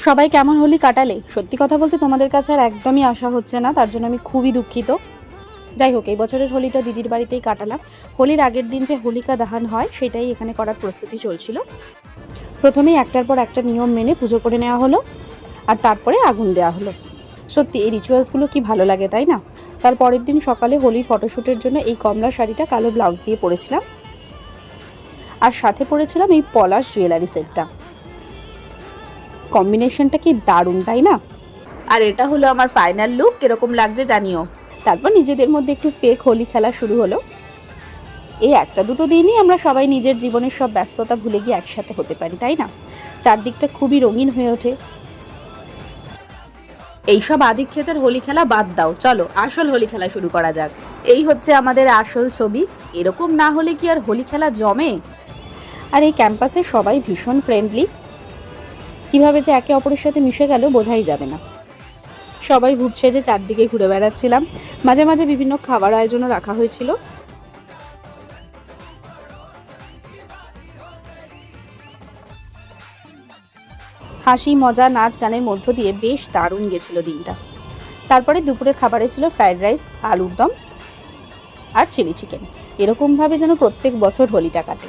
সবাই কেমন হোলি কাটালে? সত্যি কথা বলতে তোমাদের কাছে আর একদমই আশা হচ্ছে না, তার জন্য আমি খুবই দুঃখিত। যাই হোক, এই বছরের হোলিটা দিদির বাড়িতেই কাটালাম। হোলির আগের দিন যে হোলিকা দাহন হয় সেটাই এখানে করার প্রস্তুতি চলছিল। প্রথমেই একটার পর একটা নিয়ম মেনে পুজো করে নেওয়া হলো, আর তারপরে আগুন দেওয়া হলো। সত্যি এই রিচুয়ালসগুলো কি ভালো লাগে, তাই না? তার পরের দিন সকালে হোলির ফটোশ্যুটের জন্য এই কমলা শাড়িটা কালো ব্লাউজ দিয়ে পরেছিলাম, আর সাথে পরেছিলাম এই পলাশ জুয়েলারি সেটটা। কম্বিনেশনটা কি দারুণ, তাই না? আর এটা হলো আমার ফাইনাল লুক, কিরকম লাগছে জানিও। তারপর নিজেদের মধ্যে একটু ফেক হোলি খেলা শুরু হলো। এই একটা দুটো দিনই আমরা সবাই নিজের জীবনের সব ব্যস্ততা ভুলে গিয়ে একসাথে হতে পারি, তাই না? চারদিকটা খুবই রঙিন হয়ে ওঠে। এইসব আদিক্ষেতের হোলি খেলা বাদ দাও, চলো আসল হোলি খেলা শুরু করা যাক। এই হচ্ছে আমাদের আসল ছবি। এরকম না হলে কি আর হোলি খেলা জমে? আর এই ক্যাম্পাসে সবাই ভীষণ ফ্রেন্ডলি, কিভাবে যে একে অপরের সাথে মিশে গেল বোঝাই যাবে না। সবাই ভূত সেজে চারদিকে ঘুরে বেড়াচ্ছিলাম। মাঝে মাঝে বিভিন্ন খাবার আয়োজনও রাখা হয়েছিল। হাসি মজা নাচ গানের মধ্য দিয়ে বেশ দারুণ গেছিল দিনটা। তারপরে দুপুরের খাবারে ছিল ফ্রাইড রাইস, আলুর দম আর চিলি চিকেন। এরকমভাবে যেন প্রত্যেক বছর হোলিটা কাটে।